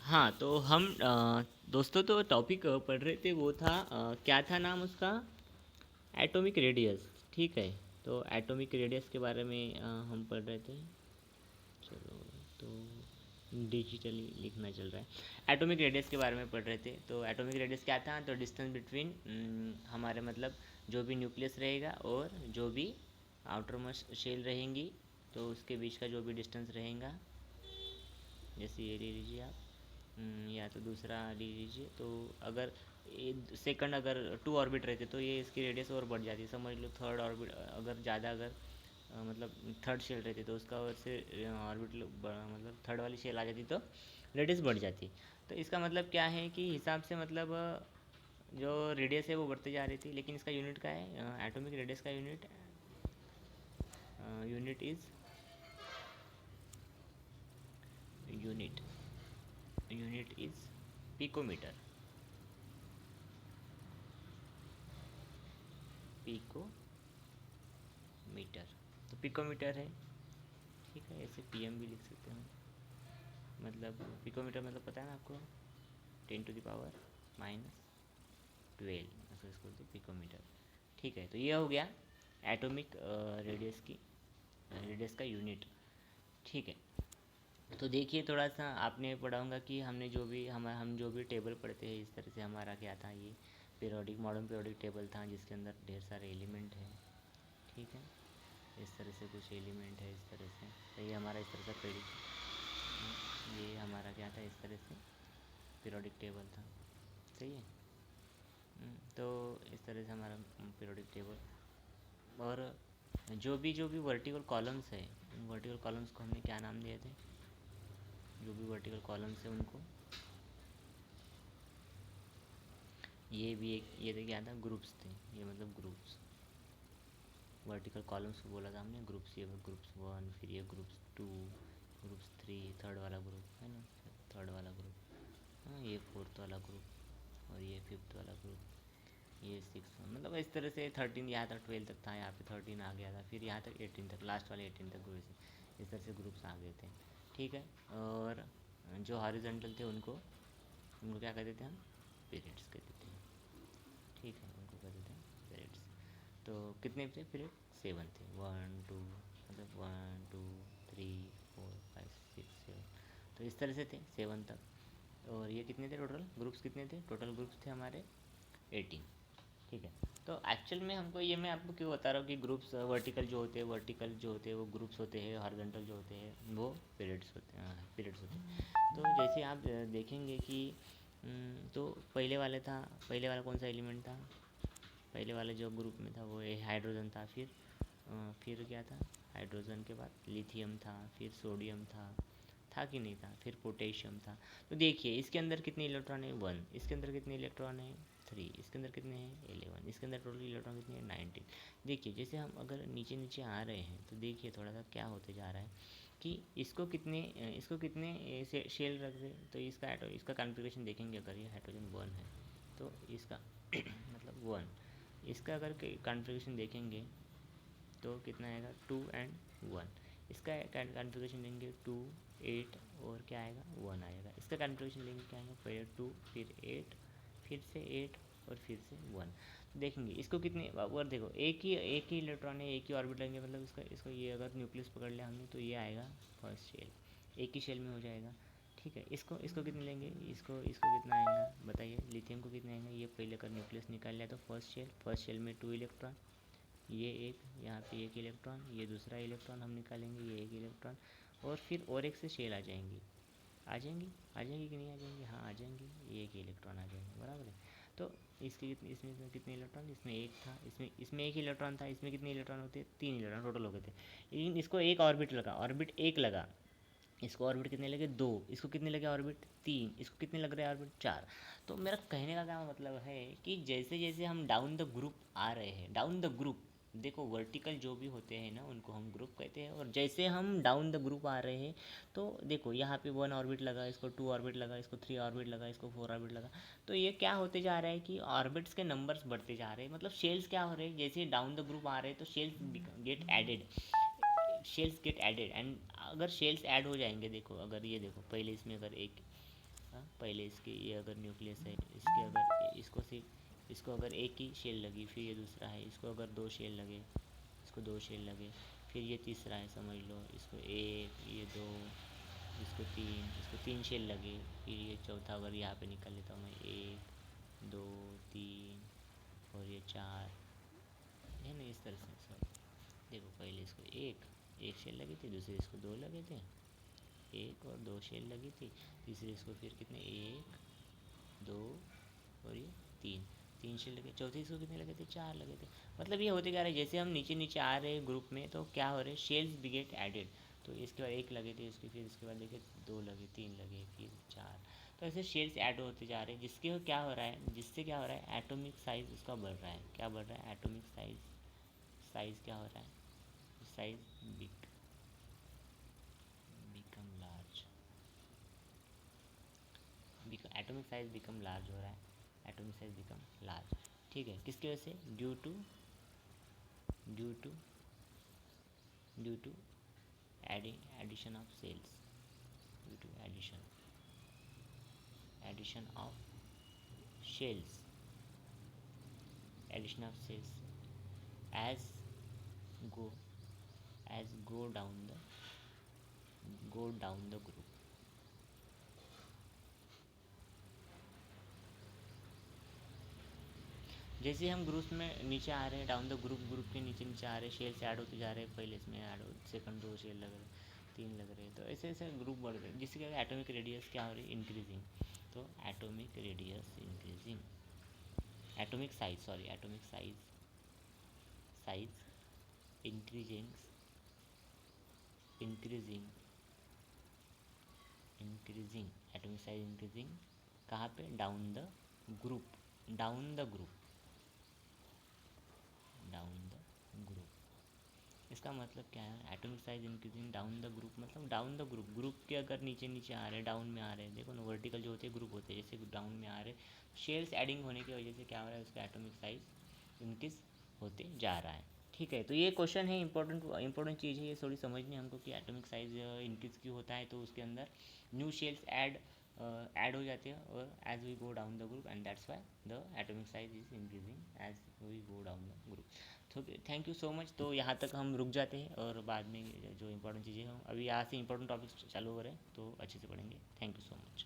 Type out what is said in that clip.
हाँ, तो हम दोस्तों तो टॉपिक पढ़ रहे थे, वो था क्या था नाम उसका? Atomic radius. ठीक है। तो एटॉमिक रेडियस के बारे में हम पढ़ रहे थे। चलो, तो डिजिटली लिखना चल रहा है। एटॉमिक रेडियस के बारे में पढ़ रहे थे। तो एटॉमिक रेडियस क्या था? तो डिस्टेंस बिटवीन हमारे मतलब जो भी न्यूक्लियस रहेगा और जो भी आउटर मोस्ट शेल रहेंगी, तो उसके बीच का जो भी डिस्टेंस रहेगा, जैसे ये ले लीजिए आप। या तो दूसरा ले लीजिए। तो अगर सेकंड अगर टू ऑर्बिट रहते तो ये इसकी रेडियस और बढ़ जाती। समझ लो थर्ड ऑर्बिट अगर ज़्यादा, अगर मतलब थर्ड शेल रहती तो उसका और से ऑर्बिट मतलब थर्ड वाली शेल आ जाती तो रेडियस बढ़ जाती। तो इसका मतलब क्या है कि हिसाब से मतलब जो रेडियस है वो बढ़ती जा रही थी, लेकिन इसका यूनिट क्या है? एटॉमिक रेडियस का unit unit is unit unit is picometer. Picometer, तो पिकोमीटर है। ठीक है, ऐसे पीएम भी लिख सकते हैं। मतलब पिकोमीटर मतलब पता है ना आपको? 10⁻⁻12 ऐसा इसको बोलते हैं पिकोमीटर। ठीक है, तो ये हो गया एटॉमिक रेडियस की रेडियस का यूनिट। ठीक है। तो देखिए, थोड़ा सा आपने पढ़ा होगा कि हमने जो भी हम जो भी टेबल पढ़ते हैं, इस तरह से हमारा क्या था, ये पीरियोडिक मॉडर्न पीरियोडिक टेबल था जिसके अंदर ढेर सारे एलिमेंट हैं। ठीक है, इस तरह से कुछ एलिमेंट है, इस तरह से। तो ये हमारा इस तरह से ये हमारा क्या था, इस तरह से पीरियोडिक टेबल था। सही है। तो इस तरह से हमारा पीरियोडिक टेबल। और जो भी वर्टिकल कॉलम्स है, उन वर्टिकल कॉलम्स को हमने क्या नाम दिए थे? जो भी वर्टिकल कॉलम्स है उनको, ये भी एक, ये थे क्या था? ग्रुप्स थे। ये मतलब ग्रुप्स, वर्टिकल कॉलम्स को बोला था हमने ग्रुप्स। ये ग्रुप्स वन, फिर ये groups two, groups three, third वाला ग्रुप है ना, थर्ड वाला ग्रुप। हाँ, ये फोर्थ वाला ग्रुप, और ये फिफ्थ वाला ग्रुप, ये सिक्स। मतलब इस तरह से 13, यहाँ तक 12 तक था, यहाँ पे 13 आ गया था, फिर यहाँ तक 18 तक, लास्ट वाले 18 तक ग्रुप, इस तरह से ग्रुप्स आ गए थे। ठीक है। और जो हॉरिजॉन्टल थे उनको उनको क्या कहते थे हम? पीरियड्स कहते थे। ठीक है, उनको कहते थे पीरियड्स। तो कितने थे पीरियड? 7 थे। 1 2, मतलब 1 2 3 4 5 6 7। तो इस तरह से थे 7 तक। और ये कितने थे टोटल ग्रुप्स? कितने थे टोटल ग्रुप्स? थे हमारे 18। ठीक है। तो एक्चुअल में हमको ये, मैं आपको क्यों बता रहा हूँ कि ग्रुप्स वर्टिकल जो होते हैं वो ग्रुप्स होते हैं, हॉरिजॉन्टल जो होते हैं वो पीरियड्स होते हैं। तो जैसे आप देखेंगे कि तो पहले वाला कौन सा एलिमेंट था? पहले वाले जो ग्रुप में था वो हाइड्रोजन था। फिर क्या था? हाइड्रोजन के बाद लिथियम था, फिर सोडियम था कि नहीं था? फिर पोटेशियम था। तो देखिए इसके अंदर कितने इलेक्ट्रॉन है? 1। इसके अंदर कितने इलेक्ट्रॉन है? 3। इसके अंदर कितने हैं? 11। इसके अंदर टोटल इलेक्ट्रॉन कितने हैं? 19। देखिए जैसे हम अगर नीचे नीचे आ रहे हैं तो देखिए थोड़ा सा क्या होते जा रहा है कि इसको कितने से शेल रख रहे, तो इसका कॉन्फ़िगरेशन देखेंगे। अगर ये हाइड्रोजन 1 है तो इसका मतलब 1, इसका अगर कॉन्फ़िगरेशन देखेंगे तो कितना आएगा? 2 एंड 1। इसका कॉन्फ़िगरेशन लेंगे 2 8, और क्या आएगा? 1 आएगा। इसका कॉन्फ़िगरेशन लेंगे क्या आएगा? पहले 2, फिर 8, फिर से 8, और फिर से 1। देखेंगे इसको कितने, और देखो एक ही इलेक्ट्रॉन है, एक ही ऑर्बिट लेंगे, मतलब इसका इसको ये अगर न्यूक्लियस पकड़ लिया हमने तो ये आएगा फर्स्ट शेल, एक ही शेल में हो जाएगा। ठीक है। इसको इसको कितने लेंगे? इसको इसको कितना आएगा बताइए? लिथियम को कितने आएंगे? ये पहले कर न्यूक्लियस निकाल लिया तो फर्स्ट शेल में 2 इलेक्ट्रॉन, ये एक, यहाँ पे एक इलेक्ट्रॉन, ये दूसरा इलेक्ट्रॉन हम निकालेंगे, ये एक इलेक्ट्रॉन, और फिर और एक से शेल आ जाएंगी। आ जाएंगी, आ जाएंगी कि नहीं आ जाएंगी? हाँ आ जाएंगी, ये एक इलेक्ट्रॉन आ जाएंगे, बराबर है। तो इसमें कितने इलेक्ट्रॉन? इसमें एक था, इसमें एक इलेक्ट्रॉन था। इसमें कितने इलेक्ट्रॉन होते? 3 इलेक्ट्रॉन टोटल हो गए थे। लेकिन इसको एक ऑर्बिट लगा, ऑर्बिट एक लगा। इसको ऑर्बिट कितने लगे? 2। इसको कितने लगे ऑर्बिट? 3। इसको कितने लग रहे हैं ऑर्बिट? 4। तो मेरा कहने का क्या मतलब है कि जैसे जैसे हम डाउन द ग्रुप आ रहे हैं, डाउन द ग्रुप, देखो वर्टिकल जो भी होते हैं ना उनको हम ग्रुप कहते हैं, और जैसे हम डाउन द ग्रुप आ रहे हैं तो देखो यहाँ पे 1 ऑर्बिट लगा, इसको 2 ऑर्बिट लगा, इसको 3 ऑर्बिट लगा, इसको 4 ऑर्बिट लगा। तो ये क्या होते जा रहा है कि ऑर्बिट्स के नंबर्स बढ़ते जा रहे हैं, मतलब शेल्स क्या हो रहे हैं, जैसे डाउन द ग्रुप आ रहे हैं तो शेल्स गेट एडेड। एंड अगर शेल्स ऐड हो जाएंगे, देखो अगर ये देखो पहले इसमें अगर एक हाँ, पहले इसके ये अगर न्यूक्लियस है, इसके अगर इसको अगर एक ही शेल लगी, फिर ये दूसरा है, इसको अगर दो शेल लगे, इसको दो शेल लगे, फिर ये तीसरा है समझ लो, इसको एक, ये दो, इसको तीन शेल लगे, फिर ये चौथा अगर यहाँ पे निकाल लेता हूँ मैं, एक, दो, तीन और ये चार, है ना, इस तरह से सब। देखो पहले इसको एक शेल लगी थी, दूसरे इसको दो लगे थे, एक और दो शेल लगी थी, तीसरे इसको फिर कितने, एक, दो और ये तीन, तीन शेल लगे, चौथे इसको कितने लगे थे, चार लगे थे। मतलब ये होते क्या रहे, जैसे हम नीचे नीचे आ रहे हैं ग्रुप में, तो क्या हो रहे हैं, शेल्स भी गेट एडेड। तो इसके बाद एक लगे थे, इसके फिर इसके बाद देखिए दो लगे, तीन लगे, फिर चार, तो ऐसे शेल्स ऐड होते जा रहे हैं, जिसके क्या हो रहा है, जिससे क्या हो रहा है, एटॉमिक साइज उसका बढ़ रहा है। क्या बढ़ रहा है, एटॉमिक साइज, साइज क्या हो रहा है, size become large, atomic size become large हो रहा है, एटॉमिक साइज बिकम लार्ज। ठीक है, किसकी वजह से, due to due to addition of shells, due to addition of shells, addition of cells as go go down the group। जैसे हम ग्रुप्स में नीचे आ रहे हैं, डाउन द ग्रुप के नीचे नीचे आ रहे हैं, शेल्स ऐड होते जा रहे हैं, पहले इसमें ऐड हो, सेकंड दो शेल लग रहे, तीन लग रहे, तो ऐसे ऐसे ग्रुप बढ़ रहे हैं, जिससे क्या एटॉमिक रेडियस क्या हो रही है, इंक्रीजिंग। तो atomic radius increasing, atomic size, sorry atomic size increasing, increasing increasing atomic size increasing, कहाँ पे, down the group, down the group, down the group. इसका मतलब क्या है, atomic size increasing down the group, मतलब डाउन द ग्रुप के अगर नीचे नीचे आ रहे हैं, डाउन में आ रहे हैं, देखो ना वर्टिकल जो होते हैं ग्रुप होते हैं, जैसे डाउन में आ रहे हैं, शेल्स एडिंग होने की वजह से क्या हो रहा है, उसका एटॉमिक साइज इंक्रीज होते जा रहा है। ठीक है, तो ये क्वेश्चन है, इंपॉर्टेंट चीज़ है ये थोड़ी समझनी हमको कि एटॉमिक साइज इंक्रीज क्यों होता है, तो उसके अंदर न्यू शेल्स ऐड हो जाते हैं, और as we go down the group, and that's why the atomic size is increasing as we go down the group. तो थैंक यू सो मच। तो यहाँ तक हम रुक जाते हैं, और बाद में जो इंपॉर्टेंट चीज़ें हम अभी यहाँ से इंपॉर्टेंट टॉपिक्स चालू हो रहे हैं, तो अच्छे से पढ़ेंगे। Thank you so much.